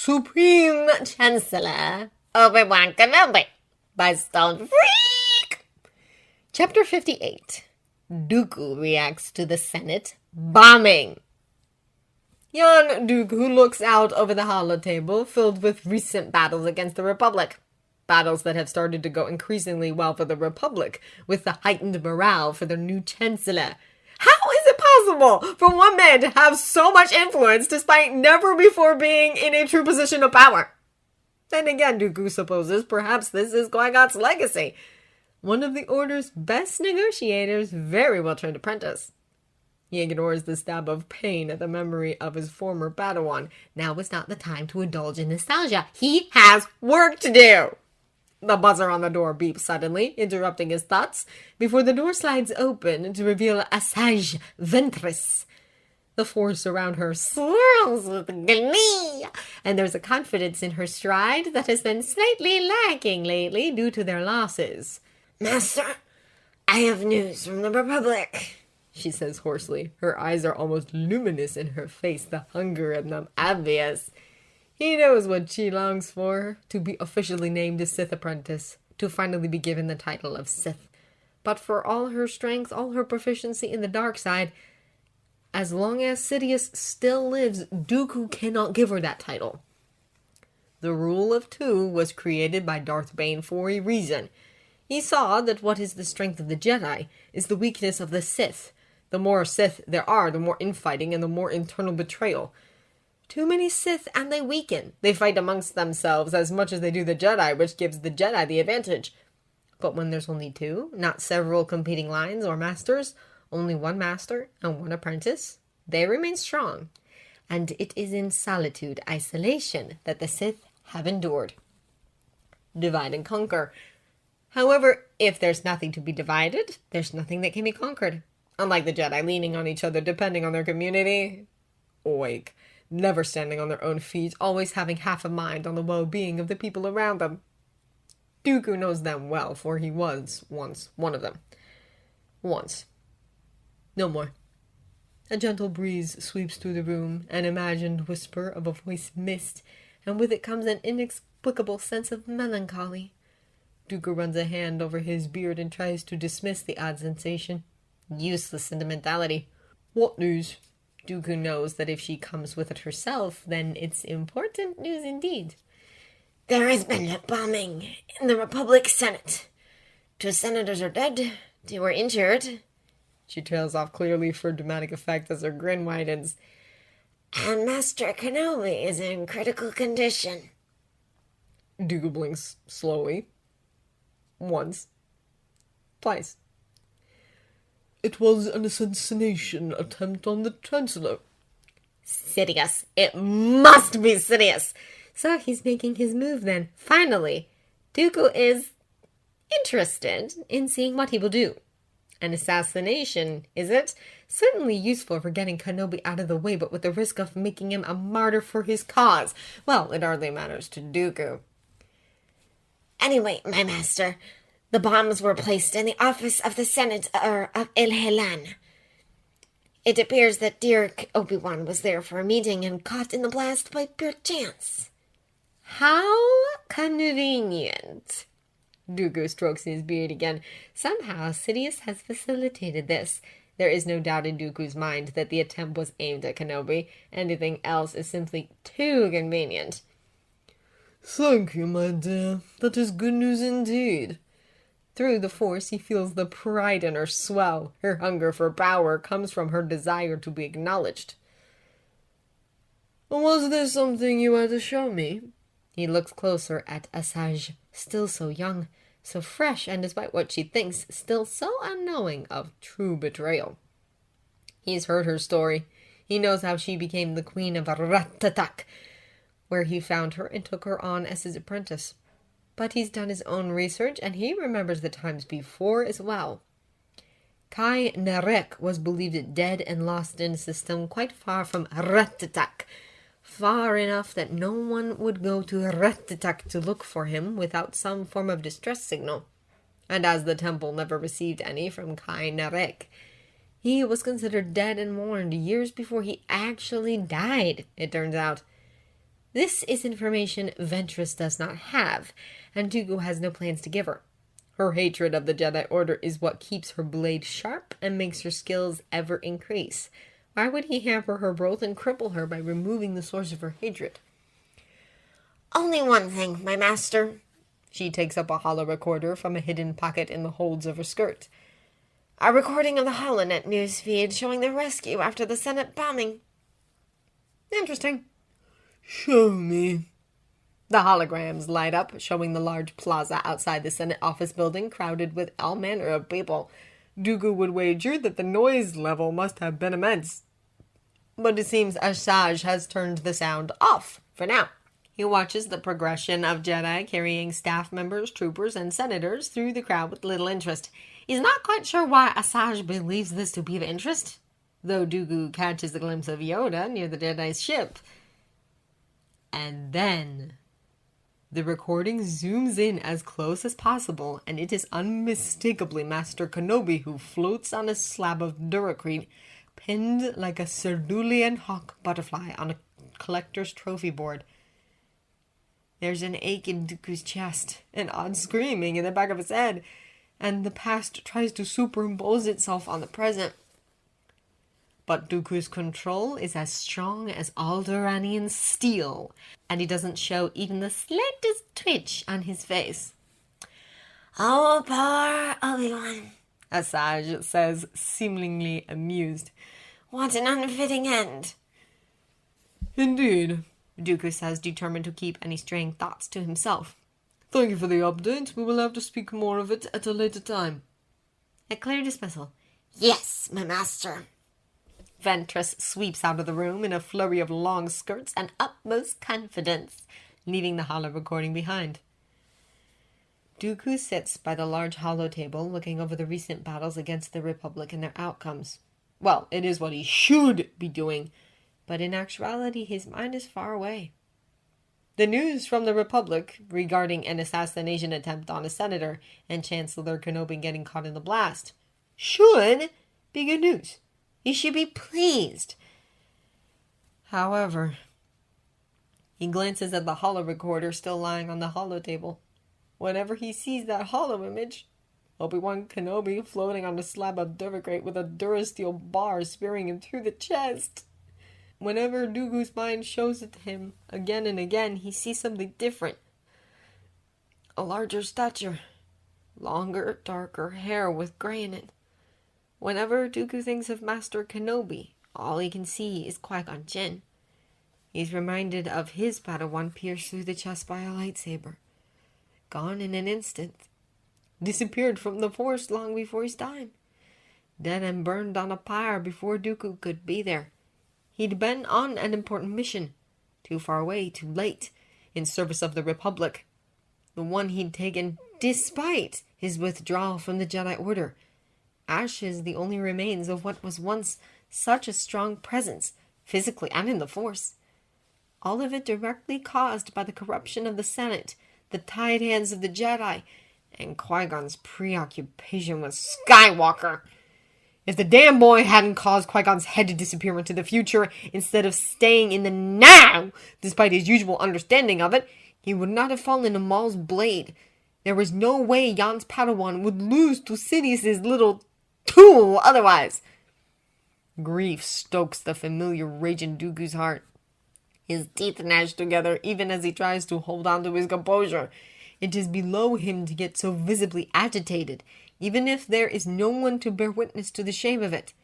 Supreme Chancellor Obi-Wan Kenobi by Stone Freak. Chapter 58. Dooku reacts to the Senate bombing. Young Dooku looks out over the holotable filled with recent battles against the Republic. Battles that have started to go increasingly well for the Republic, with the heightened morale for their new Chancellor. How is it possible for one man to have so much influence despite never before being in a true position of power? Then again, Dooku supposes perhaps this is Qui-Gon's legacy. One of the Order's best negotiators, very well-trained apprentice. He ignores the stab of pain at the memory of his former Padawan. Now is not the time to indulge in nostalgia. He has work to do! The buzzer on the door beeps suddenly, interrupting his thoughts, before the door slides open to reveal Asajj Ventress. The force around her swirls with glee, and there's a confidence in her stride that has been slightly lacking lately due to their losses. Master, I have news from the Republic, she says hoarsely. Her eyes are almost luminous in her face, the hunger in them obvious. He knows what she longs for, to be officially named a Sith apprentice, to finally be given the title of Sith. But for all her strength, all her proficiency in the dark side, as long as Sidious still lives, Dooku cannot give her that title. The rule of two was created by Darth Bane for a reason. He saw that what is the strength of the Jedi is the weakness of the Sith. The more Sith there are, the more infighting and the more internal betrayal. Too many Sith and they weaken. They fight amongst themselves as much as they do the Jedi, which gives the Jedi the advantage. But when there's only two, not several competing lines or masters, only one master and one apprentice, they remain strong. And it is in solitude, isolation, that the Sith have endured. Divide and conquer. However, if there's nothing to be divided, there's nothing that can be conquered. Unlike the Jedi leaning on each other depending on their community. Oik. Never standing on their own feet, always having half a mind on the well-being of the people around them. Dooku knows them well, for he was once one of them. Once. No more. A gentle breeze sweeps through the room, an imagined whisper of a voice missed, and with it comes an inexplicable sense of melancholy. Dooku runs a hand over his beard and tries to dismiss the odd sensation. Useless sentimentality. What news? Dooku knows that if she comes with it herself, then it's important news indeed. There has been a bombing in the Republic Senate. 2 senators are dead, 2 are injured. She trails off clearly for dramatic effect as her grin widens. And Master Kenobi is in critical condition. Dooku blinks slowly. Once. Twice. It was an assassination attempt on the Chancellor. Sidious. It must be Sidious. So he's making his move then. Finally, Dooku is interested in seeing what he will do. An assassination, is it? Certainly useful for getting Kenobi out of the way, but with the risk of making him a martyr for his cause. Well, it hardly matters to Dooku. Anyway, my master, the bombs were placed in the office of the Senator of El-Helan. It appears that dear Obi-Wan was there for a meeting and caught in the blast by pure chance. How convenient. Dooku strokes his beard again. Somehow, Sidious has facilitated this. There is no doubt in Dooku's mind that the attempt was aimed at Kenobi. Anything else is simply too convenient. Thank you, my dear. That is good news indeed. Through the Force, he feels the pride in her swell. Her hunger for power comes from her desire to be acknowledged. Was there something you had to show me? He looks closer at Asajj, still so young, so fresh, and despite what she thinks, still so unknowing of true betrayal. He's heard her story. He knows how she became the queen of Ratatak, where he found her and took her on as his apprentice. But he's done his own research, and he remembers the times before as well. Kai Narek was believed dead and lost in a system quite far from Ratatak, far enough that no one would go to Ratatak to look for him without some form of distress signal. And as the temple never received any from Kai Narek, he was considered dead and mourned years before he actually died, it turns out. This is information Ventress does not have, and Dooku has no plans to give her. Her hatred of the Jedi Order is what keeps her blade sharp and makes her skills ever increase. Why would he hamper her growth and cripple her by removing the source of her hatred? Only one thing, my master. She takes up a holo recorder from a hidden pocket in the holds of her skirt. A recording of the HoloNet newsfeed showing their rescue after the Senate bombing. Interesting. Show me. The holograms light up, showing the large plaza outside the Senate office building crowded with all manner of people. Dooku would wager that the noise level must have been immense. But it seems Asajj has turned the sound off for now. He watches the progression of Jedi carrying staff members, troopers, and senators through the crowd with little interest. He's not quite sure why Asajj believes this to be of interest, though Dooku catches a glimpse of Yoda near the Jedi's ship. And then the recording zooms in as close as possible, and it is unmistakably Master Kenobi who floats on a slab of duracrete, pinned like a cerulean hawk butterfly on a collector's trophy board. There's an ache in Dooku's chest, an odd screaming in the back of his head, and the past tries to superimpose itself on the present. But Dooku's control is as strong as Alderaanian steel, and he doesn't show even the slightest twitch on his face. Oh, poor Obi-Wan, Asajj says, seemingly amused. What an unfitting end. Indeed, Dooku says, determined to keep any straying thoughts to himself. Thank you for the update. We will have to speak more of it at a later time. A clear dismissal. Yes, my master. Ventress sweeps out of the room in a flurry of long skirts and utmost confidence, leaving the holo recording behind. Dooku sits by the large holo table, looking over the recent battles against the Republic and their outcomes. Well, it is what he should be doing, but in actuality his mind is far away. The news from the Republic regarding an assassination attempt on a senator and Chancellor Kenobi getting caught in the blast should be good news. He should be pleased. However, he glances at the holo recorder still lying on the holo table. Whenever he sees that holo image, Obi-Wan Kenobi floating on a slab of duracrate with a durasteel bar spearing him through the chest. Whenever Dooku's mind shows it to him again and again, he sees something different. A larger stature, longer, darker hair with gray in it. Whenever Dooku thinks of Master Kenobi, all he can see is Qui-Gon Jinn. He's reminded of his Padawan pierced through the chest by a lightsaber. Gone in an instant. Disappeared from the Force long before his time. Dead and burned on a pyre before Dooku could be there. He'd been on an important mission. Too far away, too late. In service of the Republic. The one he'd taken despite his withdrawal from the Jedi Order. Ashes, the only remains of what was once such a strong presence, physically and in the Force. All of it directly caused by the corruption of the Senate, the tied hands of the Jedi, and Qui-Gon's preoccupation with Skywalker. If the damn boy hadn't caused Qui-Gon's head to disappear into the future instead of staying in the now, despite his usual understanding of it, he would not have fallen to Maul's blade. There was no way Jan's Padawan would lose to Sidious's little tool otherwise. Grief stokes the familiar rage in Dooku's heart. His teeth gnash together even as he tries to hold on to his composure. It is below him to get so visibly agitated, even if there is no one to bear witness to the shame of it.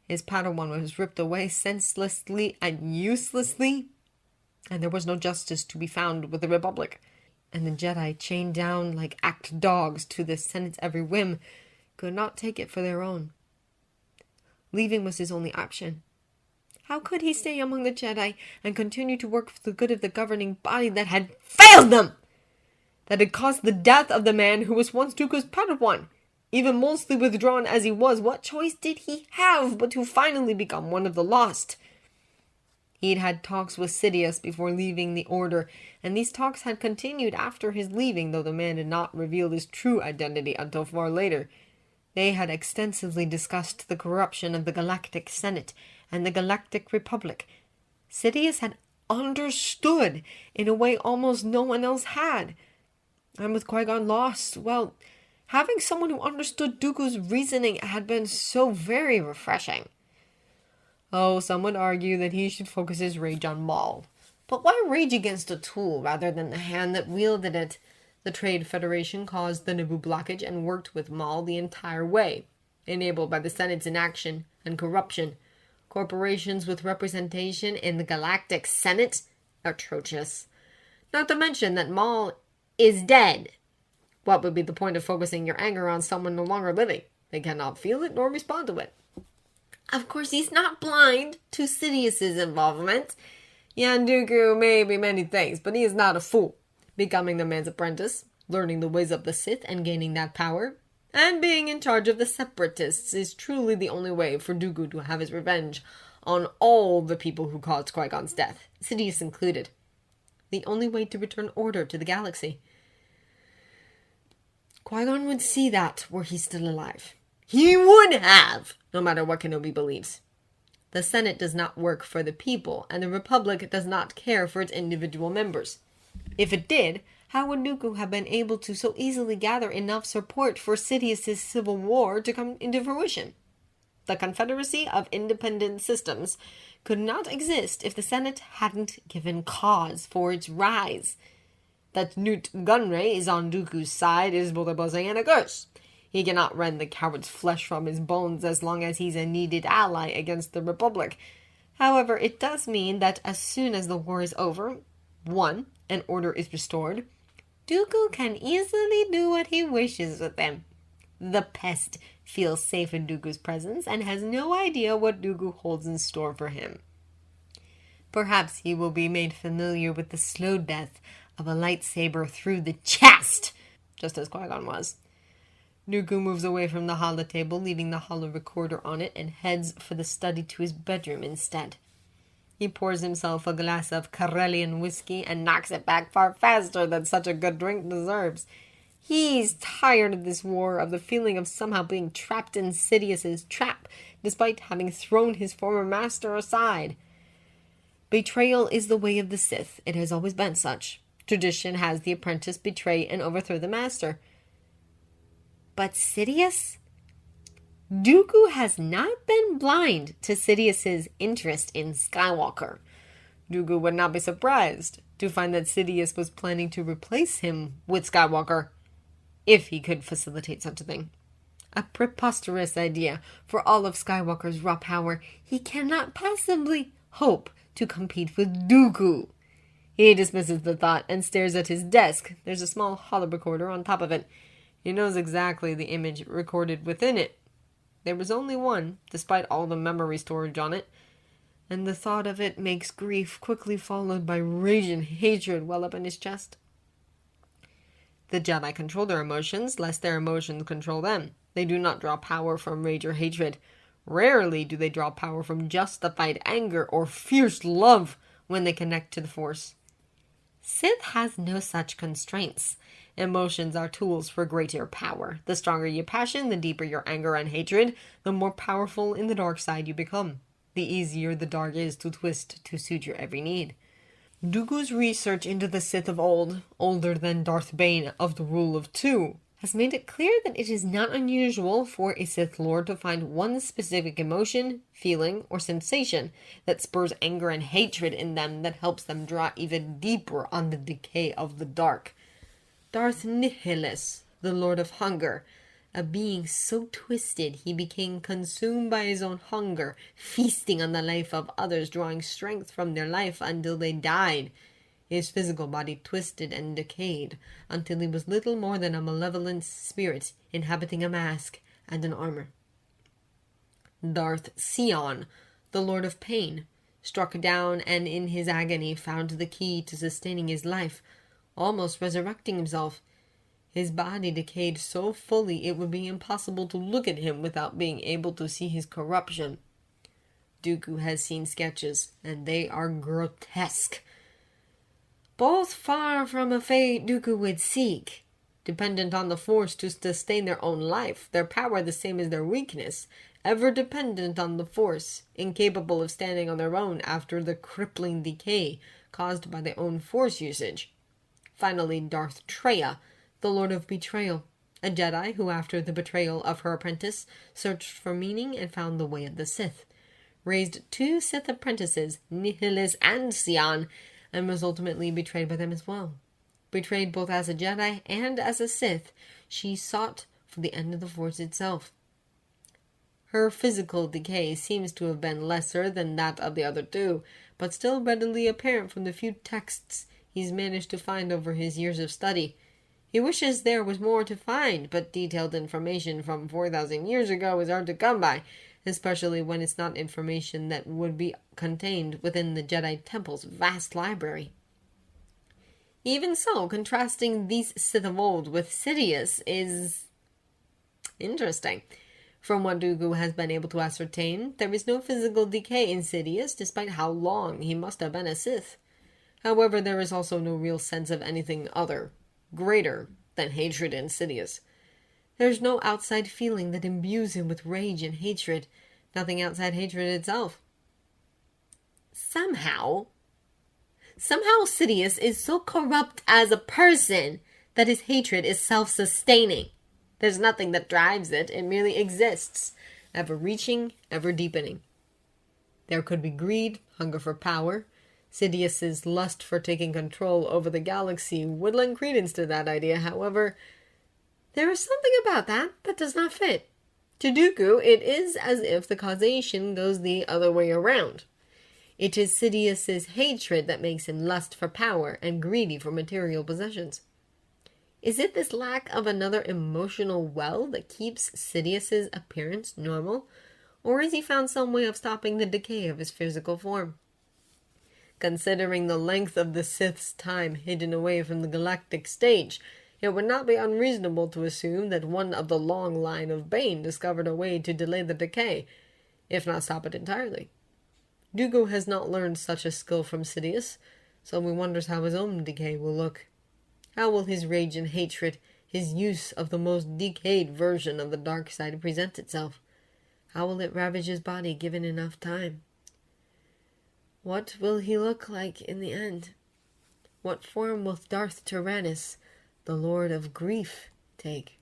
His Padawan was ripped away senselessly and uselessly, and there was no justice to be found with the Republic. And the Jedi, chained down like act dogs to the Senate's every whim, could not take it for their own. Leaving was his only option. How could he stay among the Jedi and continue to work for the good of the governing body that had failed them? That had caused the death of the man who was once Dooku's Padawan? Even mostly withdrawn as he was, what choice did he have but to finally become one of the lost? He'd had talks with Sidious before leaving the Order, and these talks had continued after his leaving, though the man had not revealed his true identity until far later. They had extensively discussed the corruption of the Galactic Senate and the Galactic Republic. Sidious had understood in a way almost no one else had. And with Qui-Gon lost, well, having someone who understood Dooku's reasoning had been so very refreshing. Oh, some would argue that he should focus his rage on Maul. But why rage against a tool rather than the hand that wielded it? The Trade Federation caused the Naboo blockage and worked with Maul the entire way, enabled by the Senate's inaction and corruption. Corporations with representation in the Galactic Senate? Atrocious. Not to mention that Maul is dead. What would be the point of focusing your anger on someone no longer living? They cannot feel it nor respond to it. Of course, he's not blind to Sidious's involvement. Dooku may be many things, but he is not a fool. Becoming the man's apprentice, learning the ways of the Sith and gaining that power, and being in charge of the Separatists is truly the only way for Dooku to have his revenge on all the people who caused Qui-Gon's death, Sidious included. The only way to return order to the galaxy. Qui-Gon would see that were he still alive. He would have, no matter what Kenobi believes. The Senate does not work for the people, and the Republic does not care for its individual members. If it did, how would Dooku have been able to so easily gather enough support for Sidious's civil war to come into fruition? The Confederacy of Independent Systems could not exist if the Senate hadn't given cause for its rise. That Newt Gunray is on Dooku's side is both a blessing and a curse. He cannot rend the coward's flesh from his bones as long as he's a needed ally against the Republic. However, it does mean that as soon as the war is over, 1, and order is restored, Dooku can easily do what he wishes with them. The pest feels safe in Dooku's presence and has no idea what Dooku holds in store for him. Perhaps he will be made familiar with the slow death of a lightsaber through the chest, just as Qui-Gon was. Dooku moves away from the holotable, leaving the holo-recorder on it, and heads for the study to his bedroom instead. He pours himself a glass of Corellian whiskey and knocks it back far faster than such a good drink deserves. He's tired of this war, of the feeling of somehow being trapped in Sidious's trap, despite having thrown his former master aside. Betrayal is the way of the Sith. It has always been such. Tradition has the apprentice betray and overthrow the master. But Sidious? Dooku has not been blind to Sidious's interest in Skywalker. Dooku would not be surprised to find that Sidious was planning to replace him with Skywalker, if he could facilitate such a thing. A preposterous idea. For all of Skywalker's raw power, he cannot possibly hope to compete with Dooku. He dismisses the thought and stares at his desk. There's a small holo-recorder on top of it. He knows exactly the image recorded within it. There was only one, despite all the memory storage on it, and the thought of it makes grief quickly followed by rage and hatred well up in his chest. The Jedi control their emotions, lest their emotions control them. They do not draw power from rage or hatred. Rarely do they draw power from justified anger or fierce love when they connect to the Force. Sith has no such constraints. Emotions are tools for greater power. The stronger your passion, the deeper your anger and hatred, the more powerful in the dark side you become. The easier the dark is to twist to suit your every need. Dooku's research into the Sith of old, older than Darth Bane of the Rule of Two, has made it clear that it is not unusual for a Sith Lord to find one specific emotion, feeling, or sensation that spurs anger and hatred in them that helps them draw even deeper on the decay of the dark. Darth Nihilus, the Lord of Hunger, a being so twisted he became consumed by his own hunger, feasting on the life of others, drawing strength from their life until they died. His physical body twisted and decayed until he was little more than a malevolent spirit inhabiting a mask and an armor. Darth Sion, the Lord of Pain, struck down and in his agony found the key to sustaining his life, almost resurrecting himself. His body decayed so fully it would be impossible to look at him without being able to see his corruption. Dooku has seen sketches, and they are grotesque. Both far from a fate Dooku would seek. Dependent on the Force to sustain their own life, their power the same as their weakness, ever dependent on the Force, incapable of standing on their own after the crippling decay, caused by their own Force usage. Finally, Darth Traya, the Lord of Betrayal, a Jedi who, after the betrayal of her apprentice, searched for meaning and found the way of the Sith, raised 2 Sith apprentices, Nihilus and Sion, and was ultimately betrayed by them as well. Betrayed both as a Jedi and as a Sith, she sought for the end of the Force itself. Her physical decay seems to have been lesser than that of the other 2, but still readily apparent from the few texts he's managed to find over his years of study. He wishes there was more to find, but detailed information from 4,000 years ago is hard to come by, especially when it's not information that would be contained within the Jedi Temple's vast library. Even so, contrasting these Sith of old with Sidious is interesting. From what Dooku has been able to ascertain, there is no physical decay in Sidious, despite how long he must have been a Sith. However, there is also no real sense of anything other, greater than hatred in Sidious. There's no outside feeling that imbues him with rage and hatred, nothing outside hatred itself. Somehow Sidious is so corrupt as a person that his hatred is self-sustaining. There's nothing that drives it, it merely exists, ever reaching, ever deepening. There could be greed, hunger for power. Sidious's lust for taking control over the galaxy would lend credence to that idea. However, there is something about that does not fit. To Dooku, it is as if the causation goes the other way around. It is Sidious's hatred that makes him lust for power and greedy for material possessions. Is it this lack of another emotional well that keeps Sidious's appearance normal, or has he found some way of stopping the decay of his physical form? Considering the length of the Sith's time hidden away from the galactic stage, it would not be unreasonable to assume that one of the long line of Bane discovered a way to delay the decay, if not stop it entirely. Dooku has not learned such a skill from Sidious, so he wonders how his own decay will look. How will his rage and hatred, his use of the most decayed version of the dark side present itself? How will it ravage his body given enough time? What will he look like in the end? What form will Darth Tyrannus, the Lord of Grief, take?